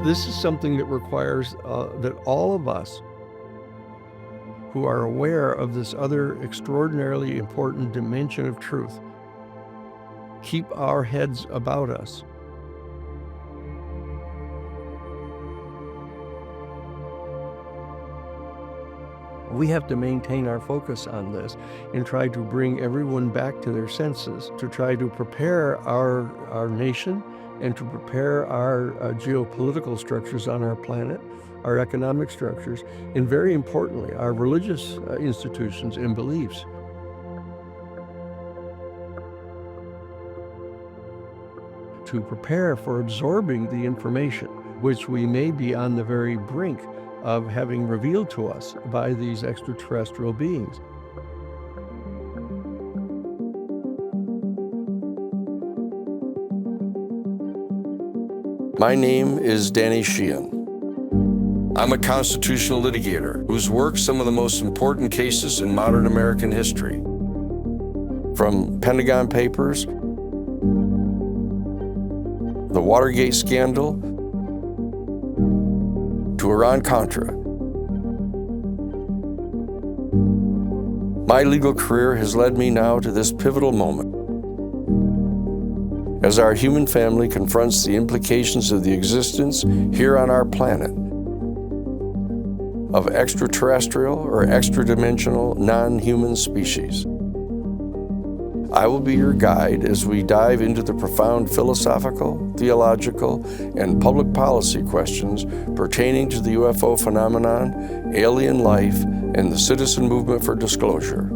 This is something that requires that all of us who are aware of this other extraordinarily important dimension of truth keep our heads about us. We have to maintain our focus on this and try to bring everyone back to their senses, to try to prepare our nation and to prepare our geopolitical structures on our planet, our economic structures, and very importantly, our religious institutions and beliefs. To prepare for absorbing the information, which we may be on the very brink of having revealed to us by these extraterrestrial beings. My name is Danny Sheehan. I'm a constitutional litigator who's worked some of the most important cases in modern American history. From Pentagon Papers, the Watergate scandal, to Iran-Contra. My legal career has led me now to this pivotal moment. As our human family confronts the implications of the existence here on our planet of extraterrestrial or extra-dimensional non-human species. I will be your guide as we dive into the profound philosophical, theological, and public policy questions pertaining to the UFO phenomenon, alien life, and the citizen movement for disclosure.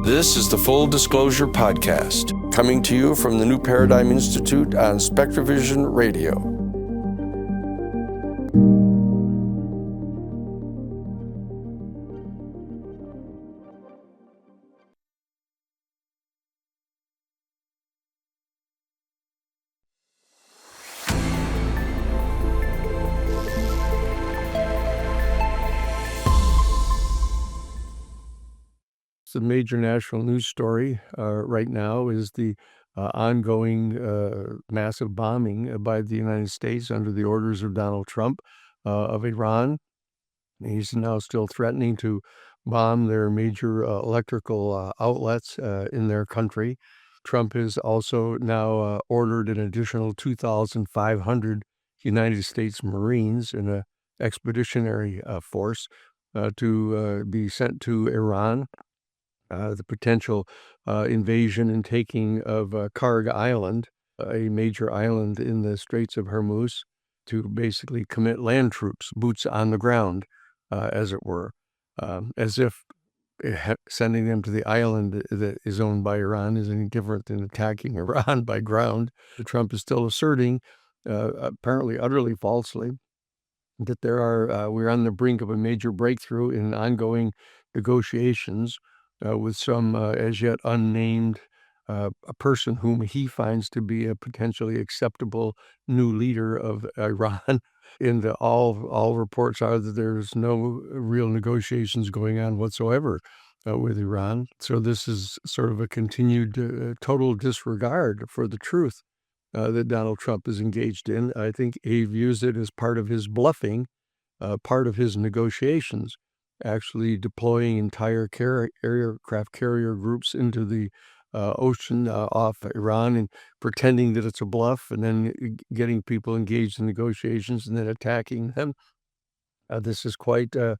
This is the Full Disclosure Podcast, coming to you from the New Paradigm Institute on SpectraVision Radio. The major national news story right now is the ongoing massive bombing by the United States under the orders of Donald Trump of Iran. He's now still threatening to bomb their major electrical outlets in their country. Trump has also now ordered an additional 2,500 United States Marines in an expeditionary force to be sent to Iran. The potential invasion and taking of Karg Island, a major island in the Straits of Hormuz, to basically commit land troops, boots on the ground, as it were, as if sending them to the island that is owned by Iran is any different than attacking Iran by ground. Trump is still asserting, apparently utterly falsely, that we're on the brink of a major breakthrough in ongoing negotiations with some as yet unnamed a person whom he finds to be a potentially acceptable new leader of Iran. And all reports are that there's no real negotiations going on whatsoever with Iran. So this is sort of a continued total disregard for the truth that Donald Trump is engaged in. I think he views it as part of his bluffing, part of his negotiations, actually deploying entire aircraft carrier groups into the ocean off Iran and pretending that it's a bluff, and then getting people engaged in negotiations and then attacking them. This is quite a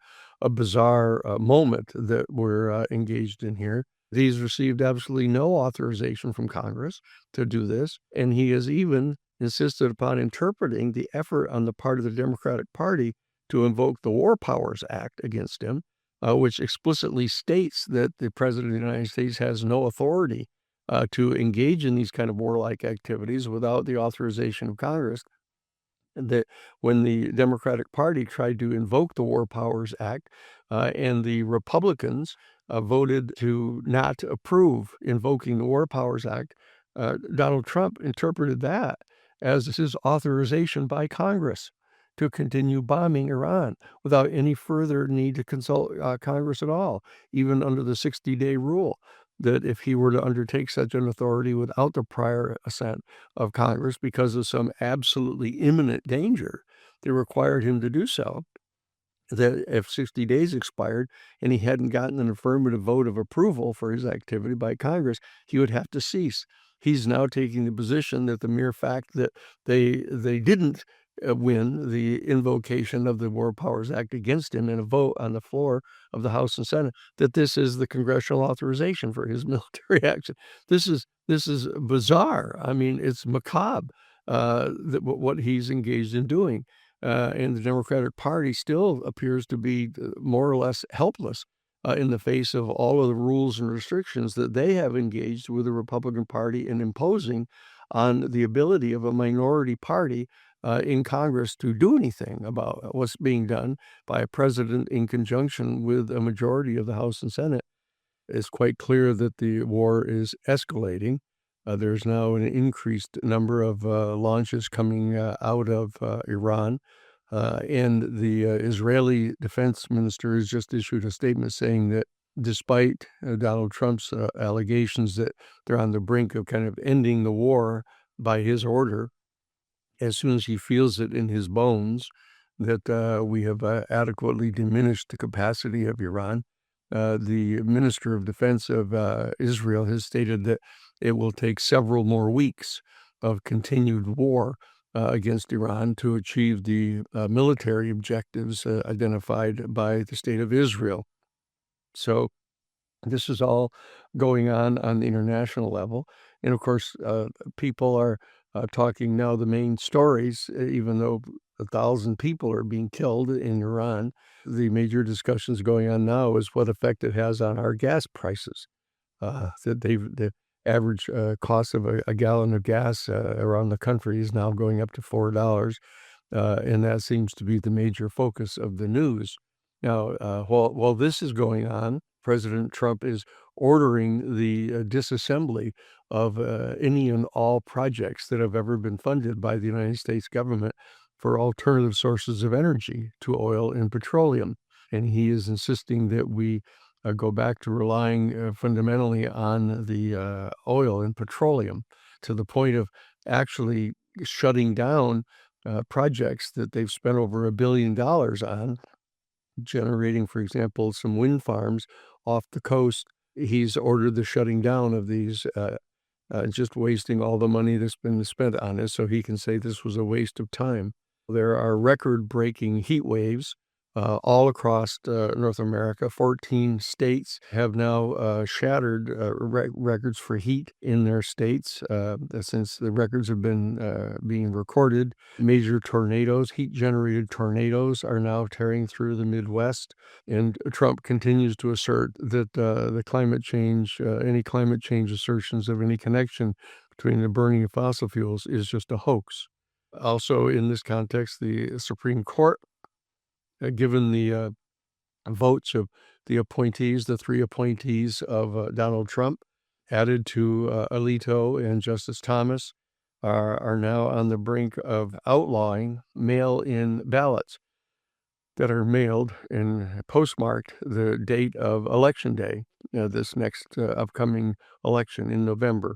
bizarre moment that we're engaged in here. He's received absolutely no authorization from Congress to do this, and he has even insisted upon interpreting the effort on the part of the Democratic Party to invoke the War Powers Act against him, which explicitly states that the President of the United States has no authority to engage in these kind of warlike activities without the authorization of Congress. That when the Democratic Party tried to invoke the War Powers Act and the Republicans voted to not approve invoking the War Powers Act, Donald Trump interpreted that as his authorization by Congress to continue bombing Iran without any further need to consult Congress at all, even under the 60-day rule. that if he were to undertake such an authority without the prior assent of Congress because of some absolutely imminent danger that required him to do so, that if 60 days expired and he hadn't gotten an affirmative vote of approval for his activity by Congress, he would have to cease. He's now taking the position that the mere fact that they didn't win the invocation of the War Powers Act against him in a vote on the floor of the House and Senate, that this is the congressional authorization for his military action. This is bizarre. I mean, it's macabre that what he's engaged in doing. And the Democratic Party still appears to be more or less helpless in the face of all of the rules and restrictions that they have engaged with the Republican Party in imposing on the ability of a minority party in Congress to do anything about what's being done by a president in conjunction with a majority of the House and Senate. It's quite clear that the war is escalating. There's now an increased number of launches coming out of Iran. And the Israeli defense minister has just issued a statement saying that despite Donald Trump's allegations that they're on the brink of kind of ending the war by his order, as soon as he feels it in his bones, that we have adequately diminished the capacity of Iran. The Minister of Defense of Israel has stated that it will take several more weeks of continued war against Iran to achieve the military objectives identified by the State of Israel. So this is all going on the international level. And of course, people are talking now the main stories, even though 1,000 people are being killed in Iran. The major discussions going on now is what effect it has on our gas prices. That the average cost of a gallon of gas around the country is now going up to $4, and that seems to be the major focus of the news. Now, while this is going on, President Trump is ordering the disassembly of any and all projects that have ever been funded by the United States government for alternative sources of energy to oil and petroleum. And he is insisting that we go back to relying fundamentally on the oil and petroleum, to the point of actually shutting down projects that they've spent over $1 billion on, generating, for example, some wind farms off the coast. He's ordered the shutting down of these, just wasting all the money that's been spent on it, so he can say this was a waste of time. There are record-breaking heat waves all across North America. 14 states have now shattered records for heat in their states since the records have been being recorded. Major tornadoes, heat-generated tornadoes, are now tearing through the Midwest. And Trump continues to assert that the climate change, any climate change assertions of any connection between the burning of fossil fuels is just a hoax. Also, in this context, the Supreme Court, given the votes of the appointees, the three appointees of Donald Trump, added to Alito and Justice Thomas, are now on the brink of outlawing mail-in ballots that are mailed and postmarked the date of Election Day, this next upcoming election in November.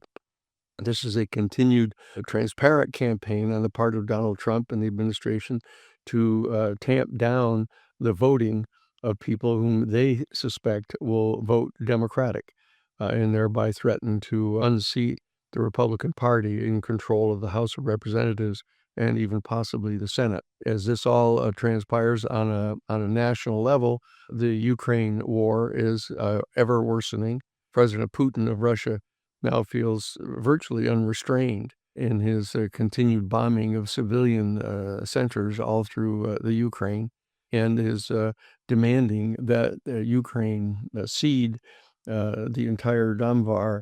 This is a continued transparent campaign on the part of Donald Trump and the administration to tamp down the voting of people whom they suspect will vote Democratic, and thereby threaten to unseat the Republican Party in control of the House of Representatives and even possibly the Senate. As this all transpires on a national level, the Ukraine war is ever worsening. President Putin of Russia now feels virtually unrestrained in his continued bombing of civilian centers all through the Ukraine, and is demanding that Ukraine cede the entire Donbas,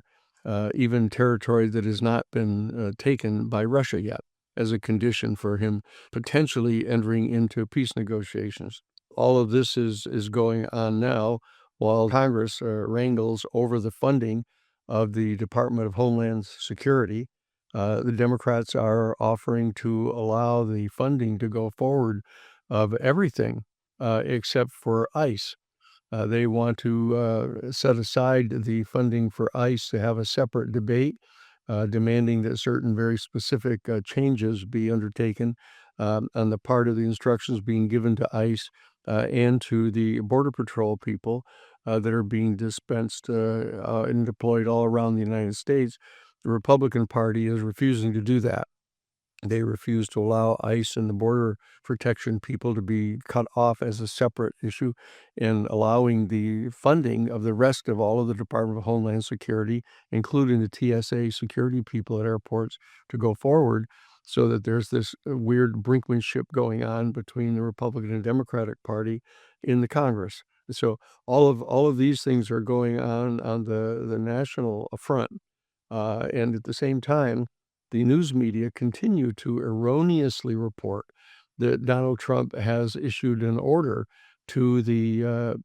even territory that has not been taken by Russia yet, as a condition for him potentially entering into peace negotiations. All of this is going on now while Congress wrangles over the funding of the Department of Homeland Security. The Democrats are offering to allow the funding to go forward of everything except for ICE. They want to set aside the funding for ICE to have a separate debate, demanding that certain very specific changes be undertaken on the part of the instructions being given to ICE and to the Border Patrol people that are being dispensed and deployed all around the United States. The Republican Party is refusing to do that. They refuse to allow ICE and the border protection people to be cut off as a separate issue, and allowing the funding of the rest of all of the Department of Homeland Security, including the TSA security people at airports, to go forward, so that there's this weird brinkmanship going on between the Republican and Democratic Party in the Congress. So all of these things are going on the national front, and at the same time, the news media continue to erroneously report that Donald Trump has issued an order to the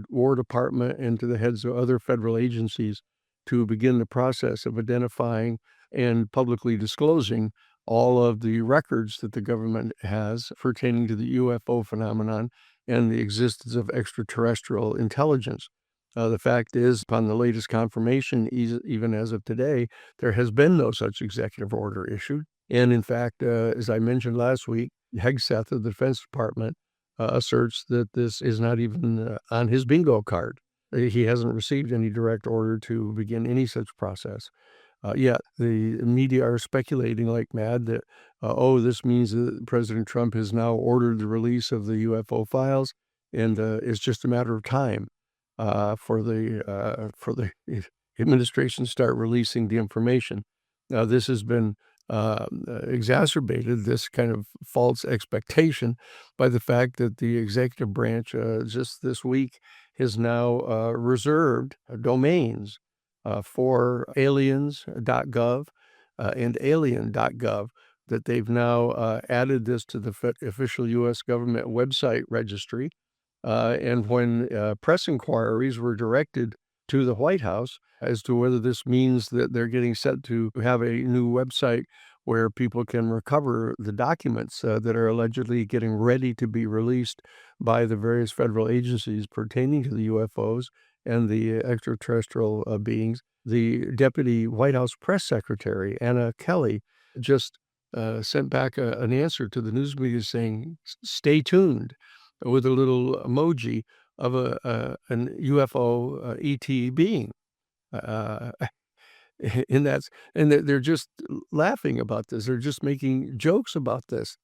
War Department and to the heads of other federal agencies to begin the process of identifying and publicly disclosing all of the records that the government has pertaining to the UFO phenomenon and the existence of extraterrestrial intelligence. The fact is, upon the latest confirmation, even as of today, there has been no such executive order issued. And in fact, as I mentioned last week, Hegseth of the Defense Department asserts that this is not even on his bingo card. He hasn't received any direct order to begin any such process. Yet the media are speculating like mad that, this means that President Trump has now ordered the release of the UFO files, and it's just a matter of time for the administration to start releasing the information. Now, this has been exacerbated, this kind of false expectation, by the fact that the executive branch just this week has now reserved domains for aliens.gov and alien.gov, that they've now added this to the official U.S. government website registry. And when press inquiries were directed to the White House as to whether this means that they're getting set to have a new website where people can recover the documents that are allegedly getting ready to be released by the various federal agencies pertaining to the UFOs and the extraterrestrial beings, the deputy White House press secretary, Anna Kelly, just sent back an answer to the news media saying, "Stay tuned," with a little emoji of an UFO ET being. Uh, and they're just laughing about this. They're just making jokes about this.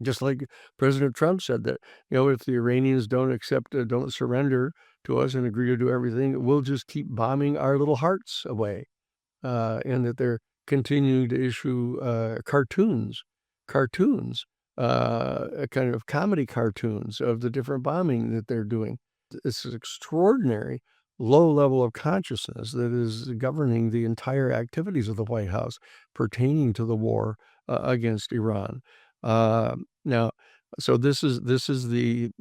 Just like President Trump said that, if the Iranians don't surrender to us and agree to do everything, we'll just keep bombing our little hearts away. And that they're continuing to issue cartoons, kind of comedy cartoons of the different bombing that they're doing. It's an extraordinary low level of consciousness that is governing the entire activities of the White House pertaining to the war against Iran. Now, so this is the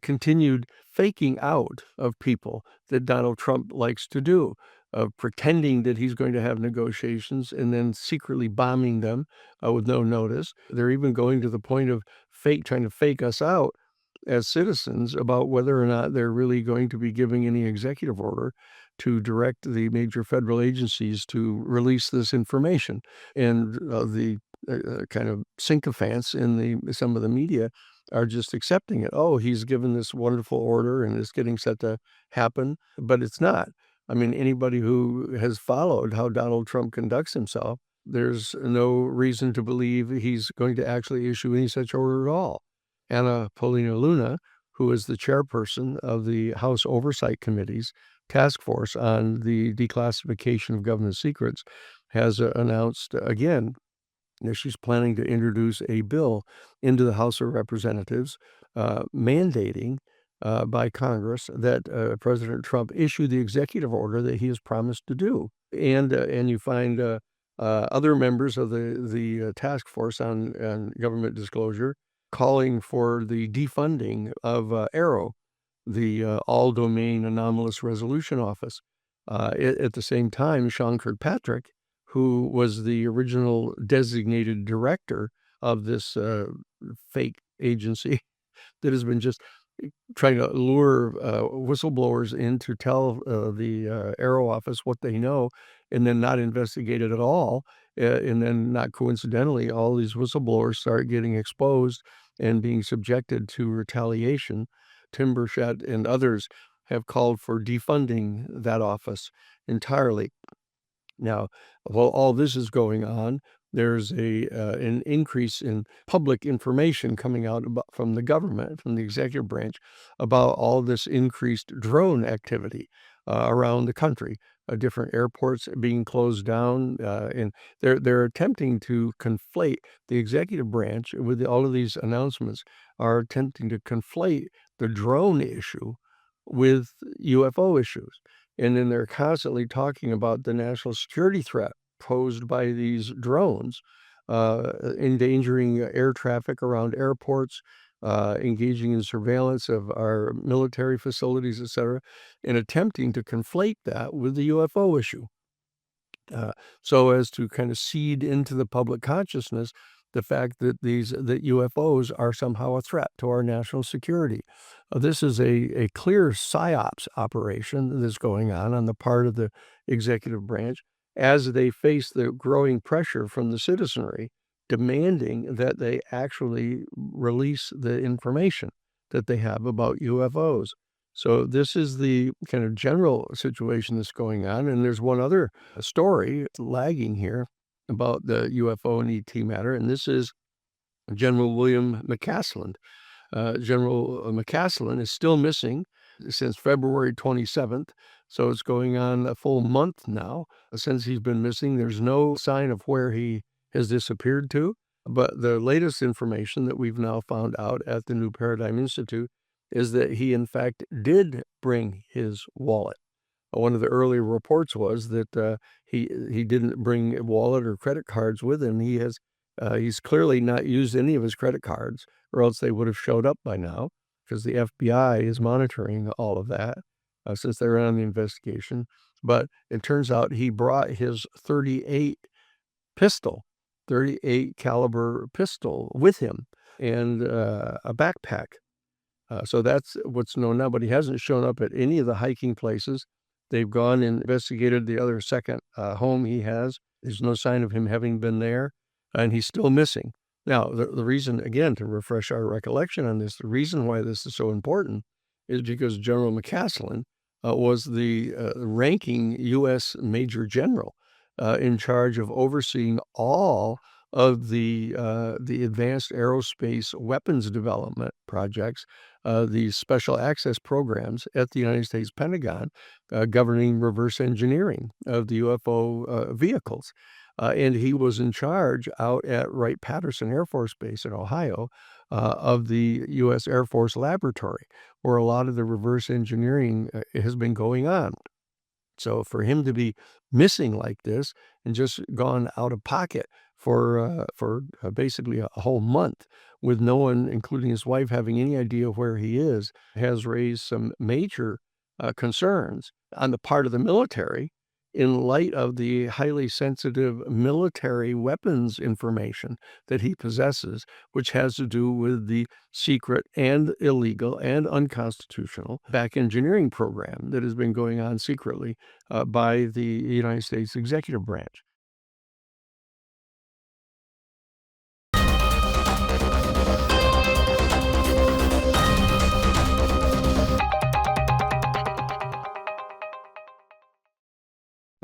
continued faking out of people that Donald Trump likes to do, of pretending that he's going to have negotiations and then secretly bombing them with no notice. They're even going to the point of trying to fake us out as citizens about whether or not they're really going to be giving any executive order to direct the major federal agencies to release this information. And the kind of sycophants in some of the media are just accepting it. Oh, he's given this wonderful order and it's getting set to happen, but it's not. I mean, anybody who has followed how Donald Trump conducts himself, there's no reason to believe he's going to actually issue any such order at all. Anna Paulina Luna, who is the chairperson of the House Oversight Committee's task force on the declassification of government secrets, has announced again that she's planning to introduce a bill into the House of Representatives mandating by Congress that President Trump issue the executive order that he has promised to do. And you find other members of the task force on government disclosure calling for the defunding of AARO, the All-Domain Anomalous Resolution Office. At the same time, Sean Kirkpatrick, who was the original designated director of this fake agency that has been just trying to lure whistleblowers in to tell the Aero office what they know, and then not investigate it at all. And then, not coincidentally, all these whistleblowers start getting exposed and being subjected to retaliation. Tim Burchett and others have called for defunding that office entirely. Now, while all this is going on, there's an increase in public information coming out from the government, from the executive branch, about all this increased drone activity around the country. Different airports being closed down, and they're attempting to conflate the executive branch with all of these announcements. Are attempting to conflate the drone issue with UFO issues. And then they're constantly talking about the national security threat posed by these drones, endangering air traffic around airports, engaging in surveillance of our military facilities, etc., and attempting to conflate that with the UFO issue. So as to kind of seed into the public consciousness the fact that that UFOs are somehow a threat to our national security. This is a clear psyops operation that's going on the part of the executive branch as they face the growing pressure from the citizenry demanding that they actually release the information that they have about UFOs. So this is the kind of general situation that's going on. And there's one other story lagging here about the UFO and ET matter, and this is General William McCaslin. General McCaslin is still missing since February 27th, so it's going on a full month now since he's been missing. There's no sign of where he has disappeared to, but the latest information that we've now found out at the New Paradigm Institute is that he, in fact, did bring his wallet. One of the early reports was that he didn't bring a wallet or credit cards with him. He's clearly not used any of his credit cards, or else they would have showed up by now, because the FBI is monitoring all of that since they're on the investigation. But it turns out he brought his 38 caliber pistol with him, and a backpack. So that's what's known now, but he hasn't shown up at any of the hiking places. They've gone and investigated the other second home he has. There's no sign of him having been there, and he's still missing. Now, the reason, again, to refresh our recollection on this, the reason why this is so important is because General McCaslin was the ranking U.S. Major General in charge of overseeing all of the advanced aerospace weapons development projects, these special access programs at the United States Pentagon, governing reverse engineering of the UFO vehicles. And he was in charge out at Wright-Patterson Air Force Base in Ohio of the U.S. Air Force Laboratory, where a lot of the reverse engineering has been going on. So for him to be missing like this and just gone out of pocket for basically a whole month with no one, including his wife, having any idea where he is, has raised some major concerns on the part of the military in light of the highly sensitive military weapons information that he possesses, which has to do with the secret and illegal and unconstitutional back engineering program that has been going on secretly by the United States executive branch.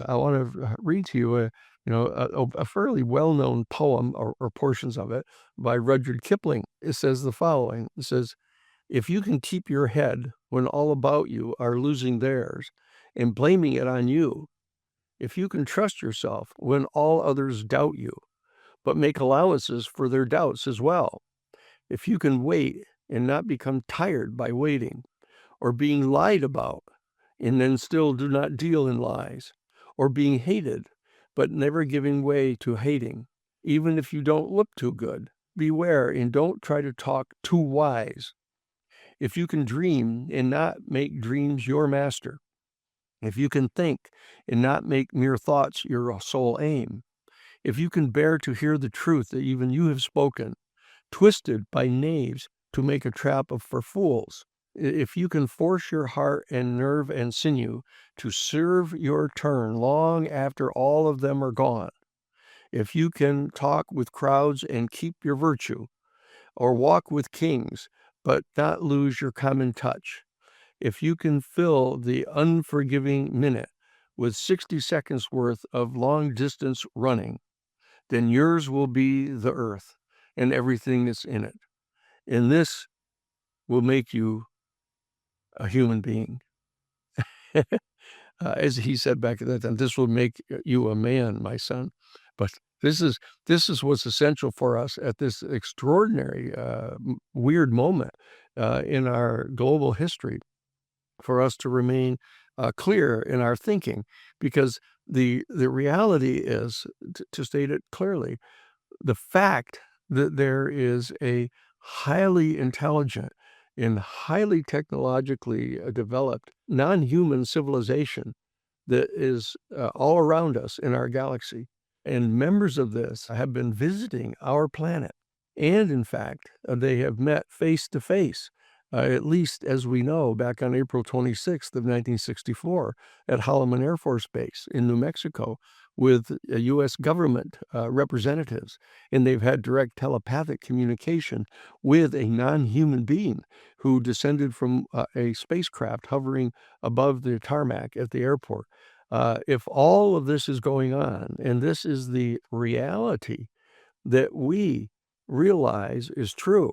I want to read to you a fairly well-known poem or portions of it by Rudyard Kipling. It says the following. It says, "If you can keep your head when all about you are losing theirs and blaming it on you, if you can trust yourself when all others doubt you, but make allowances for their doubts as well, if you can wait and not become tired by waiting, or being lied about and then still do not deal in lies, or being hated, but never giving way to hating. Even if you don't look too good, beware and don't try to talk too wise. If you can dream and not make dreams your master, if you can think and not make mere thoughts your sole aim, if you can bear to hear the truth that even you have spoken, twisted by knaves to make a trap for fools, If you can force your heart and nerve and sinew to serve your turn long after all of them are gone, if you can talk with crowds and keep your virtue, or walk with kings but not lose your common touch, if you can fill the unforgiving minute with 60 seconds worth of long distance running, then yours will be the earth and everything that's in it. And this will make you a human being. As he said back at that time, this will make you a man, my son. But this is what's essential for us at this extraordinary, weird moment in our global history, for us to remain clear in our thinking, because the reality is, to state it clearly, the fact that there is a highly intelligent and highly technologically developed non-human civilization that is all around us in our galaxy, and members of this have been visiting our planet. And in fact, they have met face to face, at least as we know, back on April 26th of 1964 at Holloman Air Force Base in New Mexico with U.S. government representatives. And they've had direct telepathic communication with a non-human being who descended from a spacecraft hovering above the tarmac at the airport. If all of this is going on, and this is the reality that we realize is true,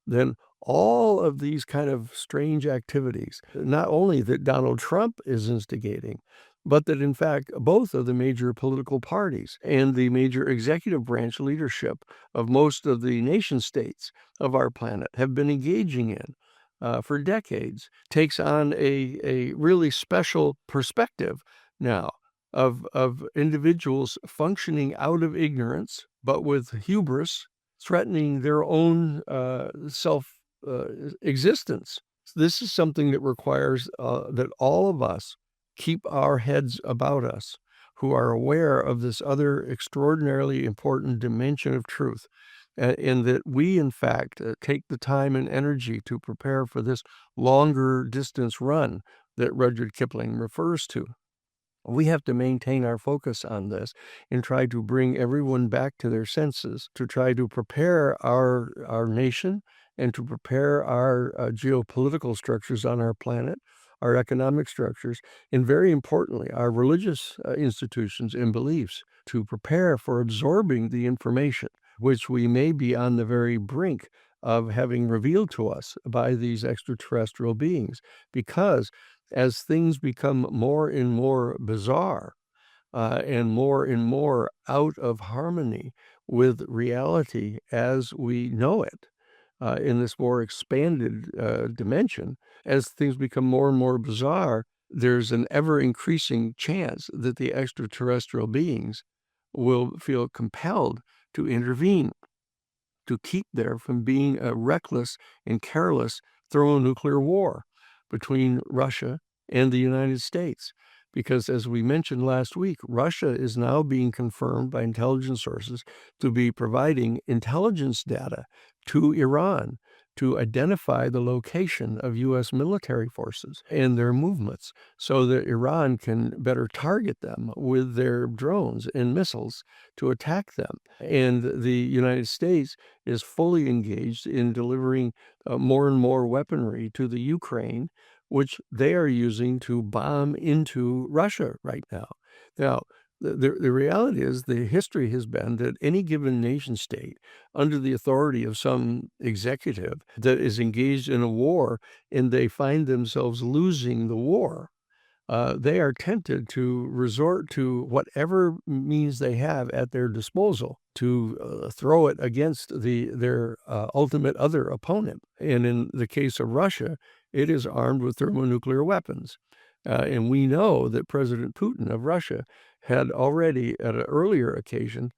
then all of these kind of strange activities, not only that Donald Trump is instigating, but that in fact both of the major political parties and the major executive branch leadership of most of the nation states of our planet have been engaging in for decades, takes on a really special perspective now of individuals functioning out of ignorance, but with hubris, threatening their own self existence. This is something that requires that all of us keep our heads about us, who are aware of this other extraordinarily important dimension of truth, and that we, in fact, take the time and energy to prepare for this longer distance run that Rudyard Kipling refers to. We have to maintain our focus on this and try to bring everyone back to their senses, to try to prepare our nation and to prepare our geopolitical structures on our planet, our economic structures, and very importantly, our religious institutions and beliefs, to prepare for absorbing the information which we may be on the very brink of having revealed to us by these extraterrestrial beings. Because as things become more and more bizarre and more out of harmony with reality as we know it, in this more expanded dimension, as things become more and more bizarre, there's an ever increasing chance that the extraterrestrial beings will feel compelled to intervene, to keep there from being a reckless and careless thermonuclear war between Russia and the United States. Because as we mentioned last week, Russia is now being confirmed by intelligence sources to be providing intelligence data to Iran to identify the location of U.S. military forces and their movements so that Iran can better target them with their drones and missiles to attack them. And the United States is fully engaged in delivering more and more weaponry to the Ukraine, which they are using to bomb into Russia right now. Now, the reality is, the history has been that any given nation state, under the authority of some executive that is engaged in a war and they find themselves losing the war, they are tempted to resort to whatever means they have at their disposal to throw it against their ultimate other opponent. And in the case of Russia, it is armed with thermonuclear weapons. And we know that President Putin of Russia had already, at an earlier occasion,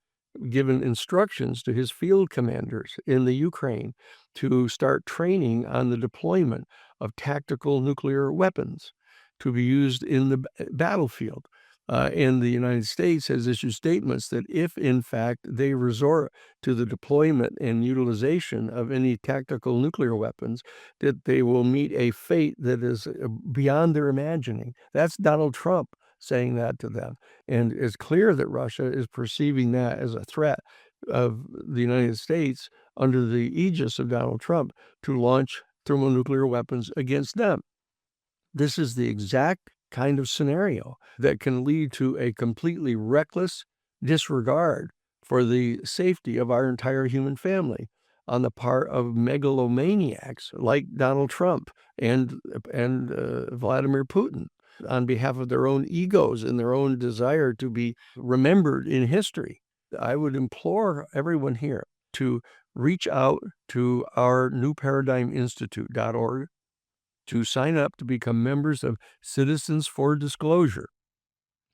given instructions to his field commanders in the Ukraine to start training on the deployment of tactical nuclear weapons to be used in the battlefield. And the United States has issued statements that if, in fact, they resort to the deployment and utilization of any tactical nuclear weapons, that they will meet a fate that is beyond their imagining. That's Donald Trump saying that to them. And it's clear that Russia is perceiving that as a threat of the United States under the aegis of Donald Trump to launch thermonuclear weapons against them. This is the exact kind of scenario that can lead to a completely reckless disregard for the safety of our entire human family on the part of megalomaniacs like Donald Trump and Vladimir Putin, on behalf of their own egos and their own desire to be remembered in history. I would implore everyone here to reach out to our newparadigminstitute.org to sign up to become members of Citizens for Disclosure.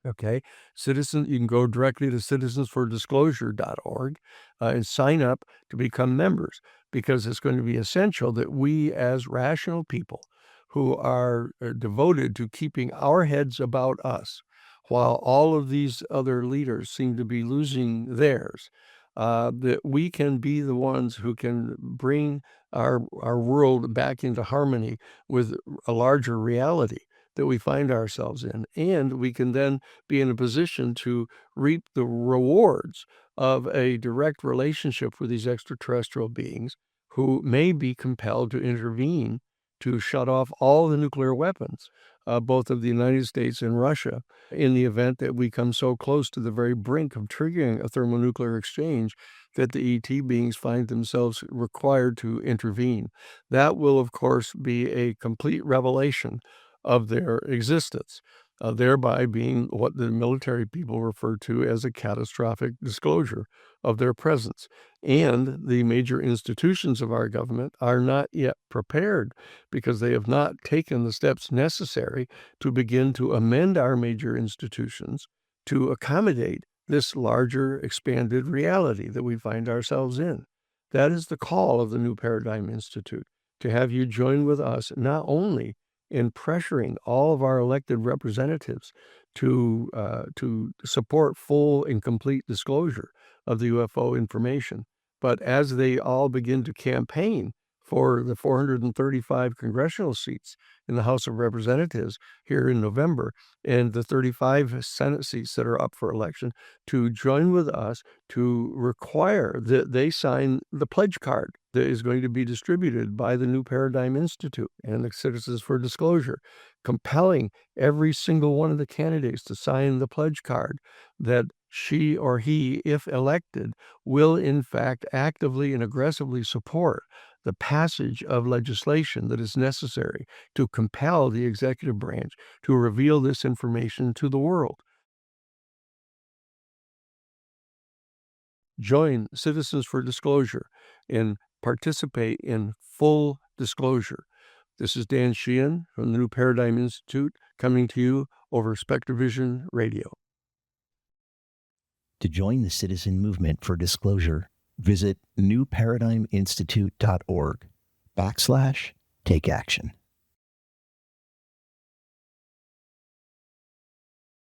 Okay, you can go directly to citizensfordisclosure.org and sign up to become members, because it's going to be essential that we, as rational people who are devoted to keeping our heads about us, while all of these other leaders seem to be losing theirs, that we can be the ones who can bring our world back into harmony with a larger reality that we find ourselves in. And we can then be in a position to reap the rewards of a direct relationship with these extraterrestrial beings who may be compelled to intervene to shut off all the nuclear weapons, both of the United States and Russia, in the event that we come so close to the very brink of triggering a thermonuclear exchange that the ET beings find themselves required to intervene. That will, of course, be a complete revelation of their existence, thereby being what the military people refer to as a catastrophic disclosure of their presence. And the major institutions of our government are not yet prepared, because they have not taken the steps necessary to begin to amend our major institutions to accommodate this larger, expanded reality that we find ourselves in. That is the call of the New Paradigm Institute, to have you join with us not only in pressuring all of our elected representatives to support full and complete disclosure of the UFO information, but as they all begin to campaign for the 435 congressional seats in the House of Representatives here in November, and the 35 Senate seats that are up for election, to join with us to require that they sign the pledge card that is going to be distributed by the New Paradigm Institute and the Citizens for Disclosure, compelling every single one of the candidates to sign the pledge card that she or he, if elected, will in fact actively and aggressively support the passage of legislation that is necessary to compel the executive branch to reveal this information to the world. Join Citizens for Disclosure and participate in full disclosure. This is Dan Sheehan from the New Paradigm Institute, coming to you over SpectraVision Radio. To join the citizen movement for disclosure, visit newparadigminstitute.org/take action.